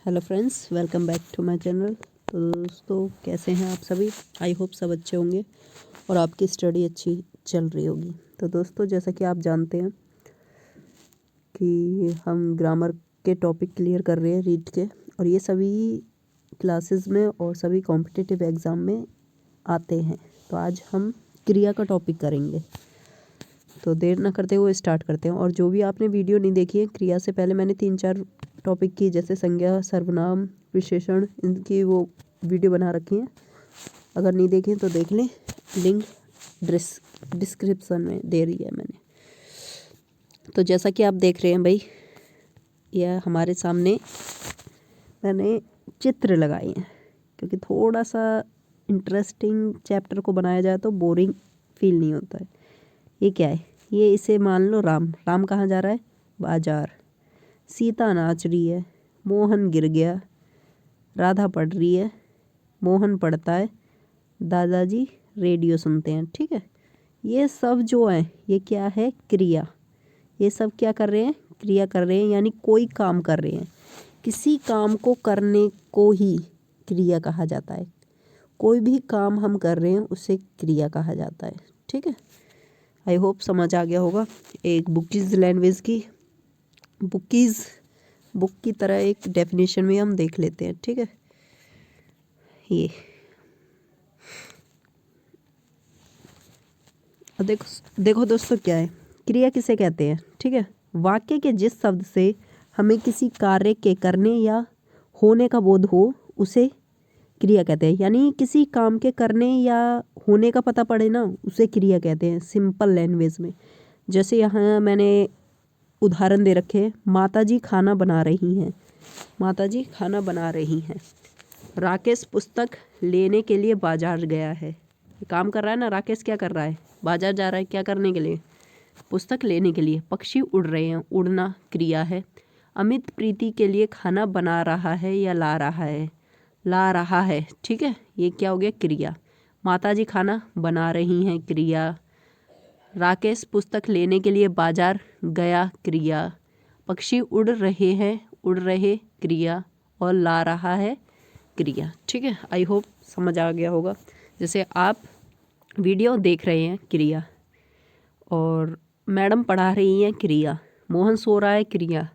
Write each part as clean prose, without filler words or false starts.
Hello friends, welcome back to my channel. तो दोस्तों, कैसे हैं आप सभी? आई होप सब अच्छे होंगे और आपकी स्टडी अच्छी चल रही होगी। तो दोस्तों, जैसा कि आप जानते हैं कि हम ग्रामर के टॉपिक क्लियर कर रहे हैं रीड के, और ये सभी क्लासेस में और सभी कॉम्पिटिटिव एग्ज़ाम में आते हैं। तो आज हम क्रिया का टॉपिक करेंगे। तो देर ना करते हुए स्टार्ट करते हैं। और जो भी आपने वीडियो नहीं देखी है क्रिया से पहले, मैंने 3-4 टॉपिक की, जैसे संज्ञा, सर्वनाम, विशेषण, इनकी वो वीडियो बना रखी है। अगर नहीं देखें तो देख लें, लिंक डिस्क्रिप्शन में दे रही है मैंने। तो जैसा कि आप देख रहे हैं भाई, यह हमारे सामने मैंने चित्र लगाए हैं, क्योंकि थोड़ा सा इंटरेस्टिंग चैप्टर को बनाया जाए तो बोरिंग फील नहीं होता है। ये क्या है? ये इसे मान लो राम कहाँ जा रहा है? बाजार। सीता नाच रही है, मोहन गिर गया, राधा पढ़ रही है, मोहन पढ़ता है, दादाजी रेडियो सुनते हैं। ठीक है, ये सब जो है ये क्या है? क्रिया। ये सब क्या कर रहे हैं? क्रिया कर रहे हैं, यानी कोई काम कर रहे हैं। किसी काम को करने को ही क्रिया कहा जाता है। कोई भी काम हम कर रहे हैं उसे क्रिया कहा जाता है। ठीक है, आई होप समझ आ गया होगा। एक बुकीज़ लैंग्वेज की बुक की तरह एक डेफिनेशन में हम देख लेते हैं। ठीक है, ये देखो दोस्तों, क्या है क्रिया, किसे कहते हैं? ठीक है, वाक्य के जिस शब्द से हमें किसी कार्य के करने या होने का बोध हो उसे क्रिया कहते हैं। यानी किसी काम के करने या होने का पता पड़े ना, उसे क्रिया कहते हैं सिंपल लैंग्वेज में। जैसे यहाँ मैंने उदाहरण दे रखे हैं, माताजी खाना बना रही हैं। माताजी खाना बना रही हैं। राकेश पुस्तक लेने के लिए बाजार गया है। काम कर रहा है ना राकेश, क्या कर रहा है? बाजार जा रहा है। क्या करने के लिए? पुस्तक लेने के लिए। पक्षी उड़ रहे हैं, उड़ना क्रिया है। अमित प्रीति के लिए खाना बना रहा है या ला रहा है? ला रहा है। ठीक है, ये क्या हो गया? क्रिया। माताजी खाना बना रही हैं, क्रिया। राकेश पुस्तक लेने के लिए बाजार गया, क्रिया। पक्षी उड़ रहे हैं, उड़ रहे, क्रिया। और ला रहा है, क्रिया। ठीक है, आई होप समझ आ गया होगा। जैसे आप वीडियो देख रहे हैं, क्रिया। और मैडम पढ़ा रही हैं, क्रिया। मोहन सो रहा है, क्रिया।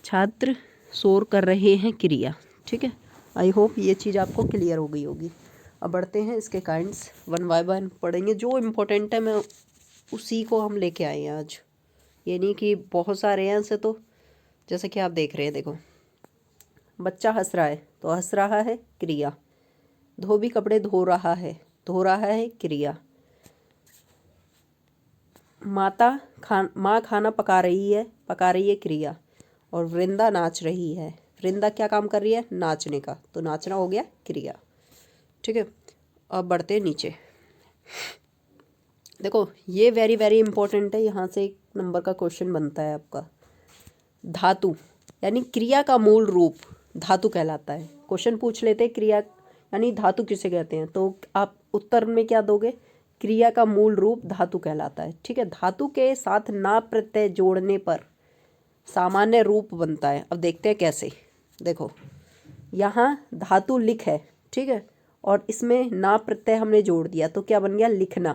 छात्र शोर कर रहे हैं, क्रिया। ठीक है, आई होप ये चीज़ आपको क्लियर हो गई होगी। अब बढ़ते हैं इसके काइंड्स, वन बाय वन पढ़ेंगे। जो इम्पोर्टेंट है मैं उसी को हम लेके आए हैं आज। ये नहीं कि बहुत सारे हैं ऐसे। तो जैसे कि आप देख रहे हैं, देखो, बच्चा हंस रहा है तो हंस रहा है, क्रिया। धोबी कपड़े धो रहा है, धो रहा है, क्रिया। माँ खाना पका रही है, क्रिया। और वृंदा नाच रही है। वृंदा क्या काम कर रही है? नाचने का। तो नाचना हो गया, क्रिया। ठीक है, अब बढ़ते हैं नीचे। देखो, ये वेरी वेरी इंपॉर्टेंट है। यहाँ से 1 नंबर का क्वेश्चन बनता है आपका। धातु यानी क्रिया का मूल रूप धातु कहलाता है। क्वेश्चन पूछ लेते हैं, क्रिया यानी धातु किसे कहते हैं, तो आप उत्तर में क्या दोगे? क्रिया का मूल रूप धातु कहलाता है। ठीक है, धातु के साथ ना प्रत्यय जोड़ने पर सामान्य रूप बनता है। अब देखते हैं कैसे। देखो, यहाँ धातु लिख है, ठीक है, और इसमें ना प्रत्यय हमने जोड़ दिया तो क्या बन गया? लिखना।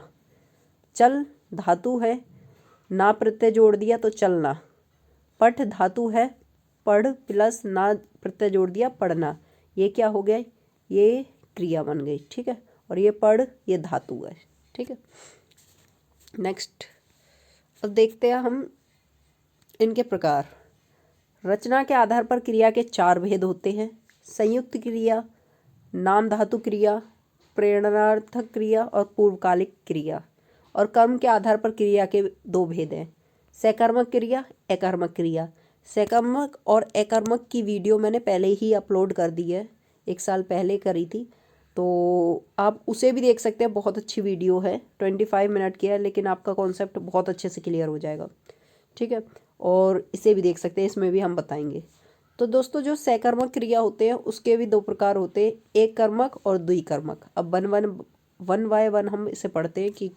चल धातु है, ना प्रत्यय जोड़ दिया तो चलना। पठ धातु है, पढ़ प्लस ना प्रत्यय जोड़ दिया, पढ़ना। ये क्या हो गया? ये क्रिया बन गई। ठीक है, और ये पढ़, ये धातु है। ठीक है, नेक्स्ट। अब देखते हैं हम इनके प्रकार। रचना के आधार पर क्रिया के 4 भेद होते हैं: संयुक्त क्रिया, नाम धातु क्रिया, प्रेरणार्थक क्रिया और पूर्वकालिक क्रिया। और कर्म के आधार पर क्रिया के 2 भेद हैं: सकर्मक क्रिया, अकर्मक क्रिया। सकर्मक और अकर्मक की वीडियो मैंने पहले ही अपलोड कर दी है, 1 साल पहले करी थी, तो आप उसे भी देख सकते हैं। बहुत अच्छी वीडियो है, 25 मिनट की है, लेकिन आपका कॉन्सेप्ट बहुत अच्छे से क्लियर हो जाएगा। ठीक है, और इसे भी देख सकते हैं, इसमें भी हम बताएंगे। तो दोस्तों, जो सकर्मक क्रिया होते हैं उसके भी 2 प्रकार होते हैं, एक कर्मक और द्विकर्मक। अब वन बाय वन हम इसे पढ़ते हैं कि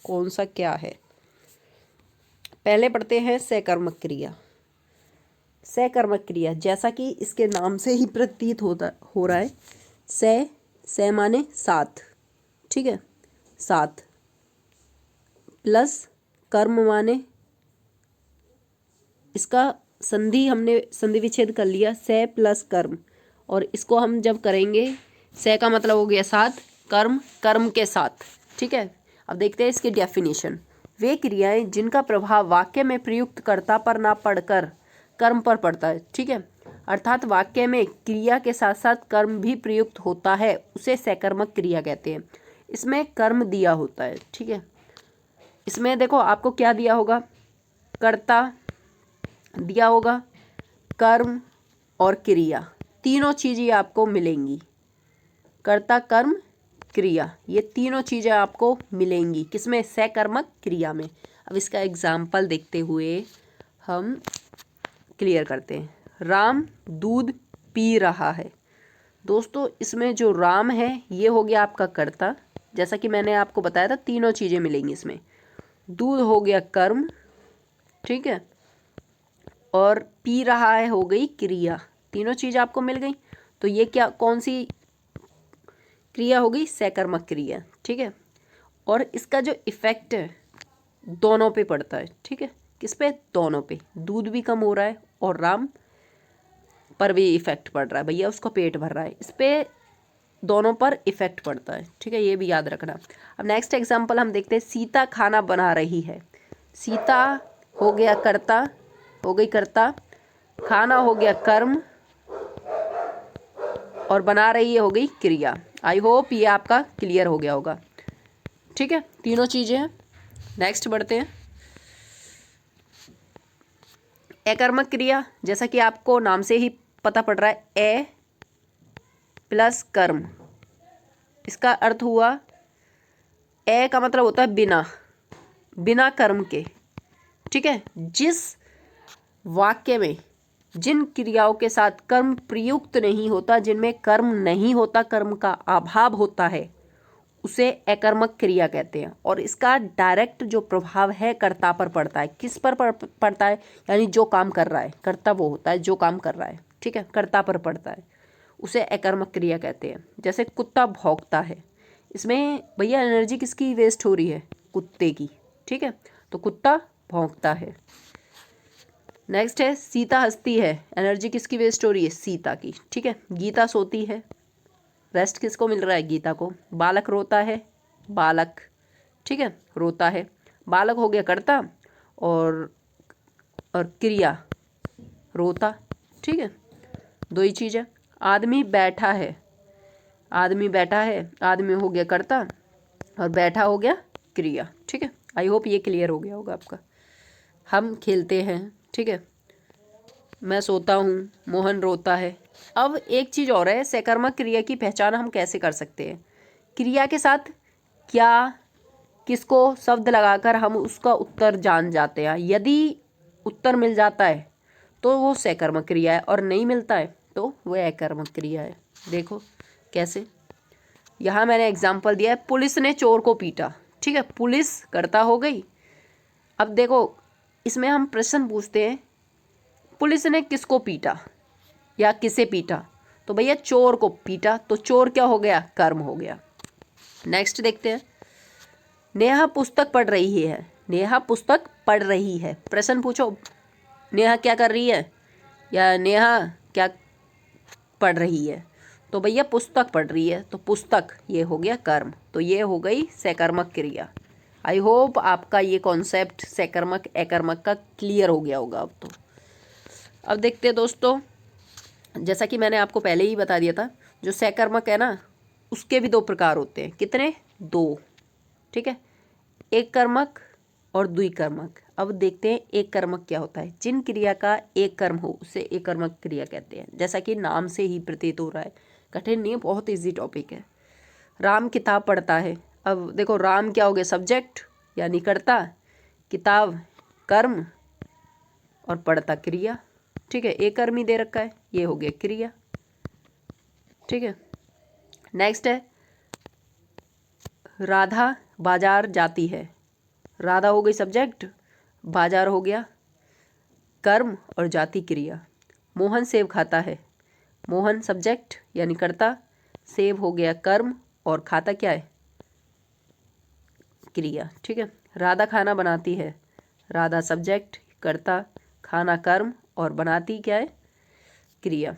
कौन सा क्या है। पहले पढ़ते हैं सकर्मक क्रिया। सकर्मक क्रिया, जैसा कि इसके नाम से ही प्रतीत हो रहा है। से माने साथ, ठीक है, साथ, प्लस कर्म माने, इसका हमने संधि विच्छेद कर लिया, से प्लस कर्म, और इसको हम जब करेंगे, से का मतलब हो गया साथ, कर्म, कर्म के साथ, ठीक है। अब देखते हैं इसकी डेफिनेशन। वे क्रियाएं जिनका प्रभाव वाक्य में प्रयुक्त कर्ता पर ना पड़कर कर्म पर पड़ता है, ठीक है, अर्थात वाक्य में क्रिया के साथ साथ कर्म भी प्रयुक्त होता है, उसे सकर्मक क्रिया कहते हैं। इसमें कर्म दिया होता है, ठीक है। इसमें देखो आपको क्या दिया होगा, कर्ता दिया होगा, कर्म और क्रिया, तीनों चीज़ें आपको मिलेंगी। कर्ता, कर्म, क्रिया, ये तीनों चीज़ें आपको मिलेंगी किसमें, सकर्मक क्रिया में। अब इसका एग्जाम्पल देखते हुए हम क्लियर करते हैं। राम दूध पी रहा है। दोस्तों इसमें जो राम है ये हो गया आपका कर्ता, जैसा कि मैंने आपको बताया था तीनों चीज़ें मिलेंगी इसमें। दूध हो गया कर्म, ठीक है, और पी रहा है हो गई क्रिया, तीनों चीज़ आपको मिल गई। तो ये क्या, कौन सी क्रिया होगी, सकर्मक क्रिया, ठीक है। और इसका जो इफेक्ट है दोनों पे पड़ता है, ठीक है, किस पे, दोनों पे। दूध भी कम हो रहा है और राम पर भी इफेक्ट पड़ रहा है, भैया उसका पेट भर रहा है, इस पे दोनों पर इफेक्ट पड़ता है, ठीक है, ये भी याद रखना। अब नेक्स्ट एग्जांपल हम देखते हैं। सीता खाना बना रही है। सीता हो गया कर्ता, हो गई कर्ता, खाना हो गया कर्म, और बना रही है हो गई क्रिया। आई होप ये आपका क्लियर हो गया होगा, ठीक है, तीनों चीज़ें हैं। नेक्स्ट बढ़ते हैं। एकर्मक क्रिया, जैसा कि आपको नाम से ही पता पड़ रहा है, ए प्लस कर्म, इसका अर्थ हुआ, ए का मतलब होता है बिना, बिना कर्म के, ठीक है। जिस वाक्य में जिन क्रियाओं के साथ कर्म प्रयुक्त नहीं होता, जिनमें कर्म नहीं होता, कर्म का अभाव होता है, उसे अकर्मक क्रिया कहते हैं। और इसका डायरेक्ट जो प्रभाव है कर्ता पर पड़ता है। किस पर पड़ता है, यानी जो काम कर रहा है, कर्ता वो होता है जो काम कर रहा है, ठीक है, कर्ता पर पड़ता है, उसे अकर्मक क्रिया कहते हैं। जैसे कुत्ता भौंकता है, इसमें भैया एनर्जी किसकी वेस्ट हो रही है, कुत्ते की, ठीक है, तो कुत्ता भौंकता है। नेक्स्ट है सीता हंसती है, एनर्जी किसकी वेस्ट हो रही है, सीता की, ठीक है। गीता सोती है, रेस्ट किसको मिल रहा है, गीता को। बालक रोता है, बालक, ठीक है, रोता है, बालक हो गया कर्ता, और क्रिया रोता, ठीक है, दो ही चीज़ है। आदमी बैठा है, आदमी बैठा है, आदमी हो गया कर्ता और बैठा हो गया क्रिया, ठीक है। आई होप ये क्लियर हो गया होगा आपका। हम खेलते हैं, ठीक है, मैं सोता हूँ, मोहन रोता है। अब एक चीज़ और है, सकर्मक क्रिया की पहचान हम कैसे कर सकते हैं। क्रिया के साथ क्या, किसको शब्द लगाकर हम उसका उत्तर जान जाते हैं। यदि उत्तर मिल जाता है तो वो सकर्मक क्रिया है, और नहीं मिलता है तो वह अकर्मक क्रिया है। देखो कैसे, यहाँ मैंने एग्जाम्पल दिया है, पुलिस ने चोर को पीटा, ठीक है, पुलिस कर्ता हो गई। अब देखो इसमें हम प्रश्न पूछते हैं, पुलिस ने किसको पीटा या किसे पीटा, तो भैया चोर को पीटा, तो चोर क्या हो गया, कर्म हो गया। नेक्स्ट देखते हैं। नेहा पुस्तक पढ़ रही है, नेहा पुस्तक पढ़ रही है, प्रश्न पूछो नेहा क्या कर रही है या नेहा क्या पढ़ रही है, तो भैया पुस्तक पढ़ रही है, तो पुस्तक ये हो गया कर्म, तो ये हो गई सकर्मक क्रिया। आई होप आपका ये कॉन्सेप्ट सकर्मक अकर्मक का क्लियर हो गया होगा अब तो। अब देखते हैं दोस्तों, जैसा कि मैंने आपको पहले ही बता दिया था, जो सकर्मक है ना उसके भी दो प्रकार होते हैं। कितने, दो, ठीक है, एक कर्मक और द्विकर्मक। अब देखते हैं एक कर्मक क्या होता है। जिन क्रिया का एक कर्म हो उसे एक कर्मक क्रिया कहते हैं, जैसा कि नाम से ही प्रतीत हो रहा है, कठिन नहीं है, बहुत इजी टॉपिक है। राम किताब पढ़ता है, अब देखो राम क्या हो गया, सब्जेक्ट यानी कर्ता, किताब कर्म, और पढ़ता क्रिया, ठीक है, एक कर्म ही दे रखा है, ये हो गया क्रिया, ठीक है। नेक्स्ट है राधा बाजार जाती है, राधा हो गई सब्जेक्ट, बाजार हो गया कर्म, और जाति क्रिया, मोहन सेब खाता है। मोहन सब्जेक्ट यानी कर्ता, सेब हो गया कर्म और खाता क्या है, क्रिया। ठीक है। राधा खाना बनाती है। राधा सब्जेक्ट, कर्ता, खाना कर्म और बनाती क्या है, क्रिया।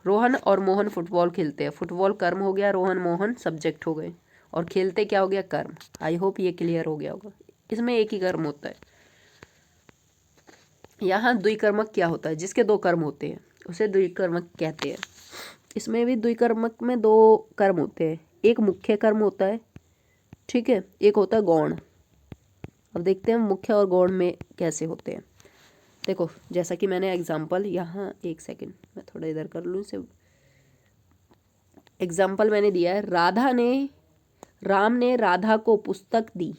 रोहन और मोहन फुटबॉल खेलते हैं। फुटबॉल कर्म हो गया, रोहन मोहन सब्जेक्ट हो गए और खेलते क्या हो गया, कर्म। आई होप ये क्लियर हो गया होगा। इसमें एक ही कर्म होता है। यहाँ द्विकर्मक क्या होता है, जिसके दो कर्म होते हैं उसे द्विकर्मक कहते हैं। इसमें भी द्विकर्मक में दो कर्म होते हैं, एक मुख्य कर्म होता है, ठीक है, एक होता है गौण। अब देखते हैं मुख्य और गौण में कैसे होते हैं। देखो जैसा कि मैंने एग्जाम्पल यहाँ, एक सेकंड मैं थोड़ा इधर कर लूँ इसे। एग्जाम्पल मैंने दिया है, राम ने राधा को पुस्तक दी।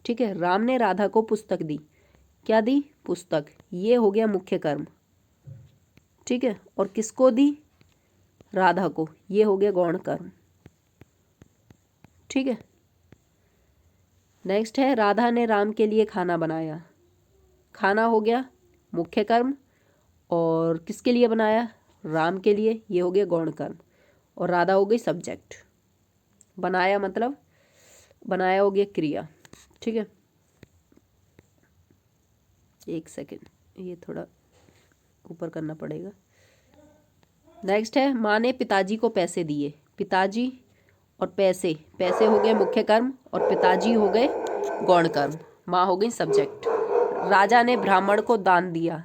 ठीक है, राम ने राधा को पुस्तक दी। क्या दी, पुस्तक। ये हो गया मुख्य कर्म। ठीक है, और किसको दी, राधा को। ये हो गया गौण कर्म। ठीक है। नेक्स्ट है, राधा ने राम के लिए खाना बनाया। खाना हो गया मुख्य कर्म और किसके लिए बनाया, राम के लिए। ये हो गया गौण कर्म और राधा हो गई सब्जेक्ट। बनाया मतलब बनाया हो गया क्रिया। ठीक है, एक सेकंड ये थोड़ा ऊपर करना पड़ेगा। नेक्स्ट है, माँ ने पिताजी को पैसे दिए। पिताजी और पैसे, पैसे हो गए मुख्य कर्म और पिताजी हो गए गौण कर्म। माँ हो गई सब्जेक्ट। राजा ने ब्राह्मण को दान दिया।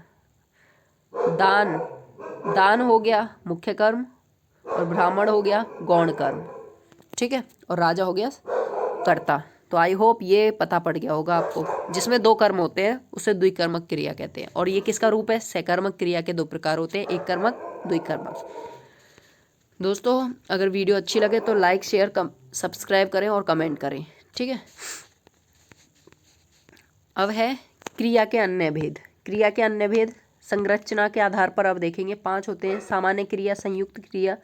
दान, दान हो गया मुख्य कर्म और ब्राह्मण हो गया गौण कर्म। ठीक है, और राजा हो गया कर्ता। तो आई होप ये पता पड़ गया होगा आपको। जिसमें दो कर्म होते हैं उसे द्विकर्मक क्रिया कहते हैं। और ये किसका रूप है, सकर्मक क्रिया के दो प्रकार होते हैं, एक कर्मक, द्विकर्मक। दोस्तों अगर वीडियो अच्छी लगे तो लाइक शेयर सब्सक्राइब करें और कमेंट करें। ठीक है। अब है क्रिया के अन्य भेद। क्रिया के अन्य भेद संरचना के आधार पर अब देखेंगे। 5 होते हैं, सामान्य क्रिया, संयुक्त क्रिया,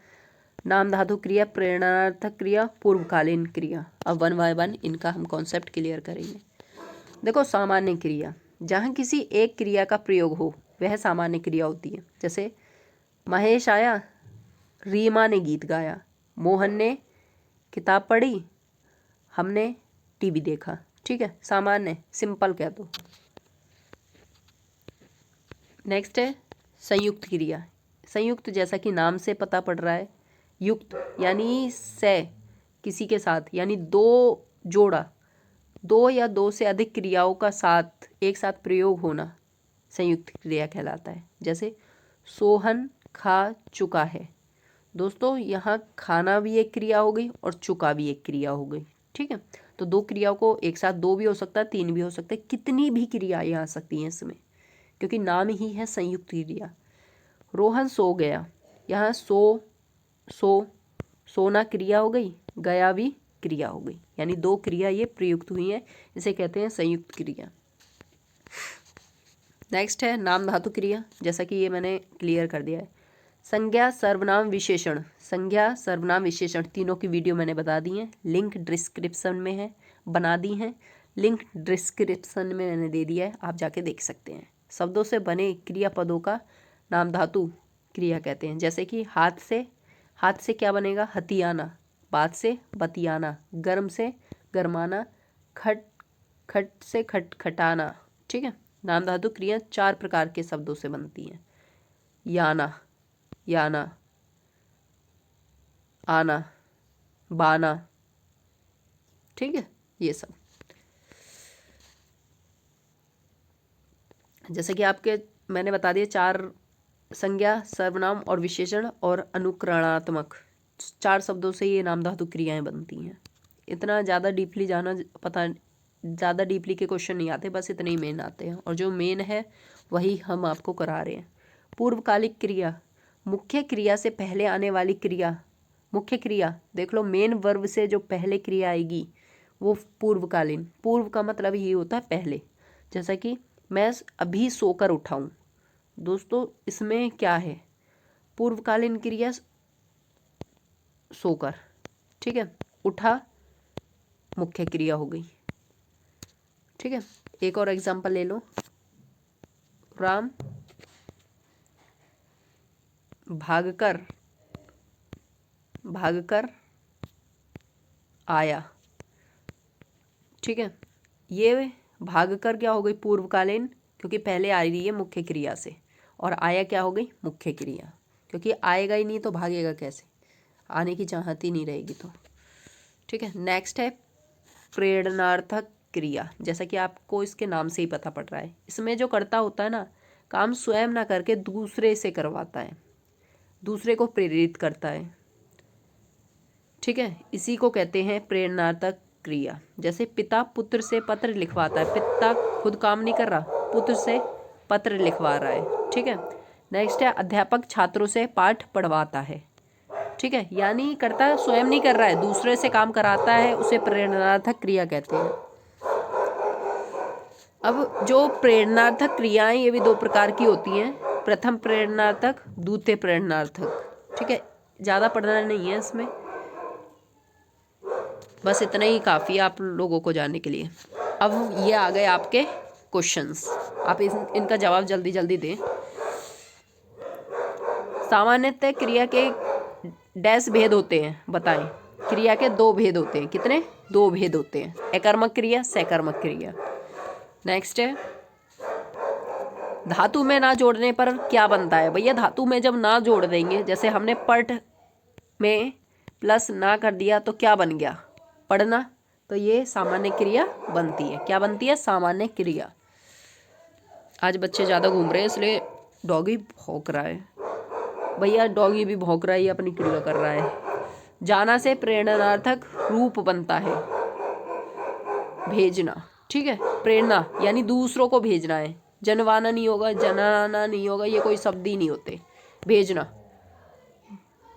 नाम धातु क्रिया, प्रेरणार्थक क्रिया, पूर्वकालीन क्रिया। अब 1 बाय 1 इनका हम कॉन्सेप्ट क्लियर करेंगे। देखो सामान्य क्रिया, जहाँ किसी एक क्रिया का प्रयोग हो वह सामान्य क्रिया होती है। जैसे महेश आया, रीमा ने गीत गाया, मोहन ने किताब पढ़ी, हमने टीवी देखा। ठीक है, सामान्य, सिंपल कह दो। नेक्स्ट है संयुक्त क्रिया। संयुक्त जैसा कि नाम से पता पड़ रहा है, युक्त यानी से किसी के साथ, यानी दो जोड़ा, दो या दो से अधिक क्रियाओं का साथ एक साथ प्रयोग होना संयुक्त क्रिया कहलाता है। जैसे सोहन खा चुका है। दोस्तों यहाँ खाना भी एक क्रिया हो गई और चुका भी एक क्रिया हो गई। ठीक है, तो दो क्रियाओं को एक साथ, दो भी हो सकता है, तीन भी हो सकता है, कितनी भी क्रियाएं आ सकती हैं इसमें, क्योंकि नाम ही है संयुक्त क्रिया। रोहन सो गया, यहाँ सो सोना क्रिया हो गई, गया भी क्रिया हो गई, यानी दो क्रिया ये प्रयुक्त हुई हैं, इसे कहते हैं संयुक्त क्रिया। नेक्स्ट है नाम धातु क्रिया, जैसा कि ये मैंने क्लियर कर दिया है। संज्ञा सर्वनाम विशेषण, संज्ञा सर्वनाम विशेषण तीनों की वीडियो मैंने बता दी है, लिंक डिस्क्रिप्शन में है, बना दी है, लिंक डिस्क्रिप्शन में मैंने दे दिया है, आप जाके देख सकते हैं। शब्दों से बने क्रियापदों का नाम धातु क्रिया कहते हैं। जैसे कि हाथ से क्या बनेगा, हथियाना, बात से बतियाना, गर्म से गरमाना, खट से खटखटाना। ठीक है, नाम धातु क्रिया 4 प्रकार के शब्दों से बनती हैं। याना, आना, बाना। ठीक है, ये सब जैसे कि आपके मैंने बता दिया 4 संज्ञा, सर्वनाम और विशेषण और अनुकरणात्मक, 4 शब्दों से ये नाम धातु क्रियाएं बनती हैं। इतना ज़्यादा डीपली जाना ज़्यादा डीपली के क्वेश्चन नहीं आते, बस इतने ही मेन आते हैं और जो मेन है वही हम आपको करा रहे हैं। पूर्वकालिक क्रिया, मुख्य क्रिया से पहले आने वाली क्रिया। मुख्य क्रिया देख लो, मेन वर्ब से जो पहले क्रिया आएगी वो पूर्वकालीन। पूर्व का मतलब ये होता है पहले। जैसा कि मैं अभी सोकर उठाऊं, दोस्तों इसमें क्या है, पूर्वकालीन क्रिया सोकर। ठीक है, उठा मुख्य क्रिया हो गई। ठीक है, एक और एग्जांपल ले लो। राम भागकर भागकर आया। ठीक है, ये भागकर क्या हो गई पूर्वकालीन, क्योंकि पहले आ रही है मुख्य क्रिया से, और आया क्या हो गई मुख्य क्रिया, क्योंकि आएगा ही नहीं तो भागेगा कैसे, आने की चाहत ही नहीं रहेगी तो। ठीक है, नेक्स्ट है प्रेरणार्थक क्रिया। जैसा कि आपको इसके नाम से ही पता पड़ रहा है, इसमें जो कर्ता होता है ना, काम स्वयं ना करके दूसरे से करवाता है, दूसरे को प्रेरित करता है। ठीक है, इसी को कहते हैं प्रेरणार्थक क्रिया। जैसे पिता पुत्र से पत्र लिखवाता है, पिता खुद काम नहीं कर रहा, पुत्र से पत्र लिखवा रहा है। ठीक है, नेक्स्ट है अध्यापक छात्रों से पाठ पढ़वाता है। ठीक है, यानी कर्ता स्वयं नहीं कर रहा है, दूसरे से काम कराता है, उसे प्रेरणार्थक क्रिया कहते हैं। अब जो प्रेरणार्थक क्रियाएं ये भी दो प्रकार की होती हैं, प्रथम प्रेरणार्थक, द्वितीय प्रेरणार्थक। ठीक है, ज़्यादा पढ़ना नहीं है इसमें, बस इतना ही काफ़ी है आप लोगों को जानने के लिए। अब ये आ गए आपके क्वेश्चंस, आप इनका जवाब जल्दी जल्दी दें। सामान्यतः क्रिया के डैश भेद होते हैं, बताएं। क्रिया के दो भेद होते हैं, कितने? दो भेद होते हैं, अकर्मक क्रिया, सकर्मक क्रिया। नेक्स्ट है धातु में ना जोड़ने पर क्या बनता है। भैया धातु में जब ना जोड़ देंगे, जैसे हमने पढ़ में प्लस ना कर दिया तो क्या बन गया? पढ़ना। तो ये सामान्य क्रिया बनती है। क्या बनती है? सामान्य क्रिया। आज बच्चे ज़्यादा घूम रहे हैं इसलिए डॉगी भौंक रहा है। भैया डॉगी भी भौंक रहा है, ये अपनी क्रिया कर रहा है। जाना से प्रेरणार्थक रूप बनता है, भेजना। ठीक है, प्रेरणा यानी दूसरों को भेजना है। जनवाना नहीं होगा, जनाना नहीं होगा, ये कोई शब्द ही नहीं होते। भेजना,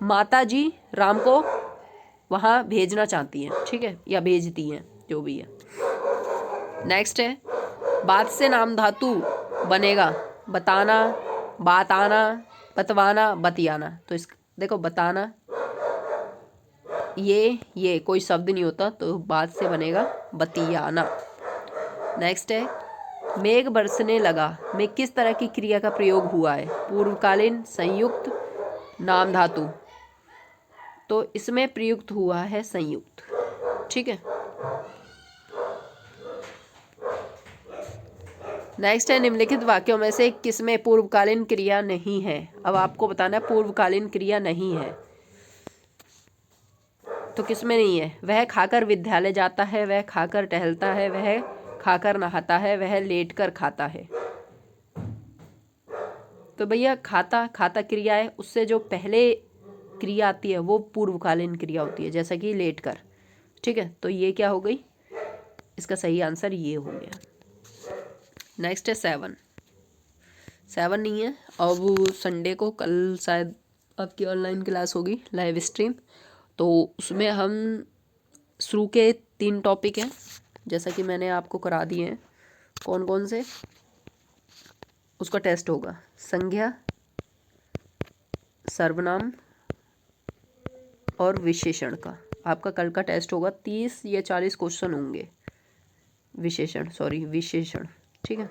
माता जी राम को वहाँ भेजना चाहती हैं, ठीक है, या भेजती हैं, जो भी है। नेक्स्ट है बात से नाम धातु बनेगा, बताना, बात आना, बतवाना, बतियाना। तो इस देखो बताना, ये कोई शब्द नहीं होता, तो बात से बनेगा बतियाना। नेक्स्ट है मेघ बरसने लगा में किस तरह की क्रिया का प्रयोग हुआ है? पूर्वकालीन, संयुक्त, नाम धातु। तो इसमें प्रयुक्त हुआ है संयुक्त। ठीक है, नेक्स्ट है निम्नलिखित वाक्यों में से किसमें पूर्वकालीन क्रिया नहीं है? अब आपको बताना है पूर्वकालीन क्रिया नहीं है तो किसमें नहीं है? वह खाकर विद्यालय जाता है, वह खाकर टहलता है, वह खाकर नहाता है, वह लेटकर खाता है। तो भैया खाता, खाता क्रिया है, उससे जो पहले क्रिया आती है वो पूर्वकालीन क्रिया होती है, जैसा कि लेटकर। ठीक है, तो ये क्या हो गई? इसका सही आंसर ये हो गया। नेक्स्ट है 7 नहीं है। अब संडे को कल शायद आपकी ऑनलाइन क्लास होगी, लाइव स्ट्रीम, तो उसमें हम शुरू के 3 टॉपिक हैं, जैसा कि मैंने आपको करा दिए हैं। कौन कौन से? उसका टेस्ट होगा संज्ञा, सर्वनाम और विशेषण का। आपका कल का टेस्ट होगा, 30 या 40 क्वेश्चन होंगे। विशेषण। ठीक है,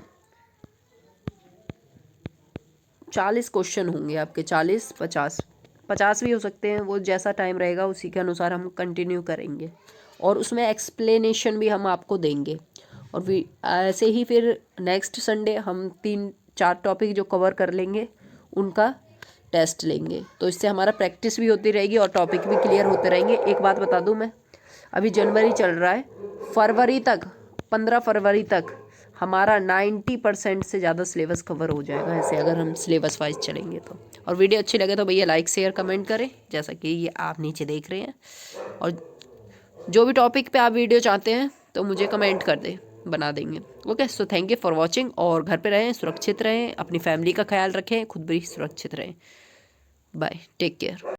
40 क्वेश्चन होंगे आपके, 40, 50 भी हो सकते हैं, वो जैसा टाइम रहेगा उसी के अनुसार हम कंटिन्यू करेंगे। और उसमें एक्सप्लेनेशन भी हम आपको देंगे। और ऐसे ही फिर नेक्स्ट संडे हम 3-4 टॉपिक जो कवर कर लेंगे उनका टेस्ट लेंगे, तो इससे हमारा प्रैक्टिस भी होती रहेगी और टॉपिक भी क्लियर होते रहेंगे। एक बात बता दूं मैं, अभी जनवरी चल रहा है, फरवरी तक, 15 फरवरी तक हमारा 90% से ज़्यादा सिलेबस कवर हो जाएगा, ऐसे अगर हम सिलेबस वाइज चलेंगे तो। और वीडियो अच्छी लगे तो भैया लाइक शेयर कमेंट करें, जैसा कि ये आप नीचे देख रहे हैं। और जो भी टॉपिक पे आप वीडियो चाहते हैं तो मुझे कमेंट कर दें, बना देंगे। Okay, so thank you for watching. और घर पे रहें, सुरक्षित रहें, अपनी फैमिली का ख्याल रखें, खुद भी सुरक्षित रहें। Bye, take care.